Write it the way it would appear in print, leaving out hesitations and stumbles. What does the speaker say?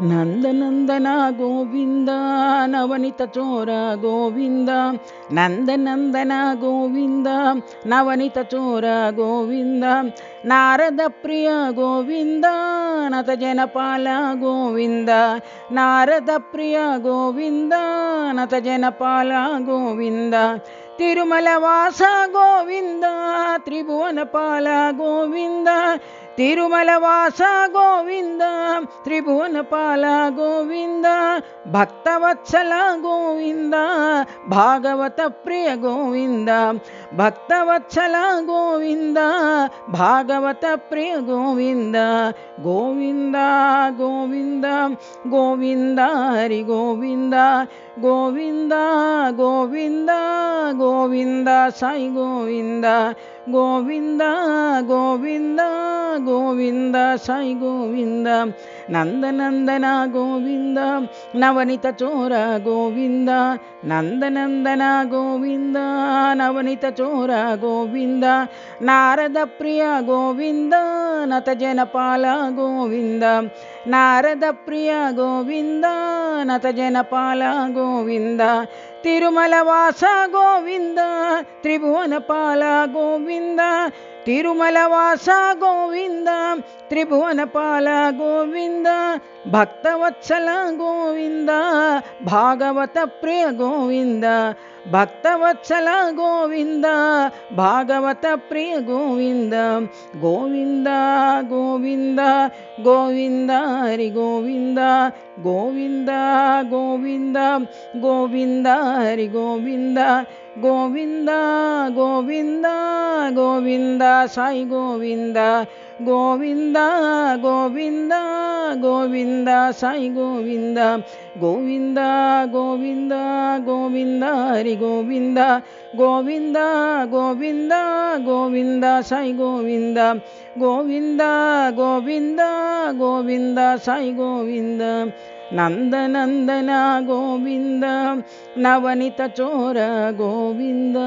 ನಂದನಂದನ ಗೋವಿಂದ ನವನಿತ ಚೋರ ಗೋವಿಂದ ನಂದನಂದನ ಗೋವಿಂದ ನವನಿತ ಚೋರ ಗೋವಿಂದ ನಾರದ ಪ್ರಿಯ ಗೋವಿಂದ ನತ ಜನಪಾಲ ಗೋವಿಂದ ನಾರದ ಪ್ರಿಯ ಗೋವಿಂದ ನತ ಜನಪಾಲ ಗೋವಿಂದ ತಿರುಮಲ ವಾಸ ಗೋವಿಂದ ತ್ರಿಭುವನ ಪಾಲ ಗೋವಿಂದ ತಿರುಮಲ ವಾಸ ಗೋವಿಂದ ತ್ರಿಭುವನ ಪಾಲ ಗೋವಿಂದ ಭಕ್ತವತ್ಸಲ ಗೋವಿಂದ ಭಾಗವತ ಪ್ರಿಯ ಗೋವಿಂದ ಭಕ್ತವತ್ಸಲ ಗೋವಿಂದ ಭಾಗವತ ಪ್ರಿಯ ಗೋವಿಂದ ಗೋವಿಂದ ಗೋವಿಂದ ಗೋವಿಂದ ಹರಿ ಗೋವಿಂದ ಗೋವಿಂದ ಗೋವಿಂದ ಗೋವಿಂದ ಸಾಯಿ ಗೋವಿಂದ ಗೋವಿಂದ ಗೋವಿಂದ ಗೋವಿಂದ ಸಾಯಿ ಗೋವಿಂದ ನಂದನಂದನ ಗೋವಿಂದ ನವನಿತ ಚೋರ ಗೋವಿಂದ ನಂದನಂದನ ಗೋವಿಂದ ನವನಿತ ಚೋರ ಗೋವಿಂದ ನಾರದ ಪ್ರಿಯ ಗೋವಿಂದ ನತ ಜನಪಾಲ ಗೋವಿಂದ ನಾರದ ಪ್ರಿಯ ಗೋವಿಂದ ನತ ಜನಪಾಲ ಗೋವಿಂದ ತಿರುಮಲ ವಾಸ ಗೋವಿಂದ ತ್ರಿಭುವನ ಪಾಲ ಗೋವಿಂದ ತಿರುಮಲ ವಾಸ ಗೋವಿಂದ ತ್ರಿಭುವನ ಪಾಲ ಗೋವಿಂದ ಭಕ್ತವತ್ಸಲ ಗೋವಿಂದ ಭಾಗವತ ಪ್ರಿಯ ಗೋವಿಂದ ಭಕ್ತವತ್ಸಲ ಗೋವಿಂದ ಭಾಗವತ ಪ್ರಿಯ ಗೋವಿಂದ ಗೋವಿಂದ ಗೋವಿಂದ ಗೋವಿಂದ ಹರಿ ಗೋವಿಂದ ಗೋವಿಂದ ಗೋವಿಂದ ಗೋವಿಂದ ಹರಿ ಗೋವಿಂದ ಗೋವಿಂದ ಗೋವಿಂದ ಗೋವಿಂದ ಸಾಯಿ ಗೋವಿಂದ ಗೋವಿಂದ ಗೋವಿಂದ ಗೋವಿಂದ ಸಾಯಿ ಗೋವಿಂದ ಗೋವಿಂದ ಗೋವಿಂದ ಗೋವಿಂದ ಹರಿ ಗೋವಿಂದ ಗೋವಿಂದ ಗೋವಿಂದ ಗೋವಿಂದ ಸಾಯಿ ಗೋವಿಂದ ಗೋವಿಂದ ಗೋವಿಂದ ಗೋವಿಂದ ಸಾಯಿ ಗೋವಿಂದ ನಂದನಂದನ ಗೋವಿಂದ ನವನಿತ ಚೋರ ಗೋವಿಂದ.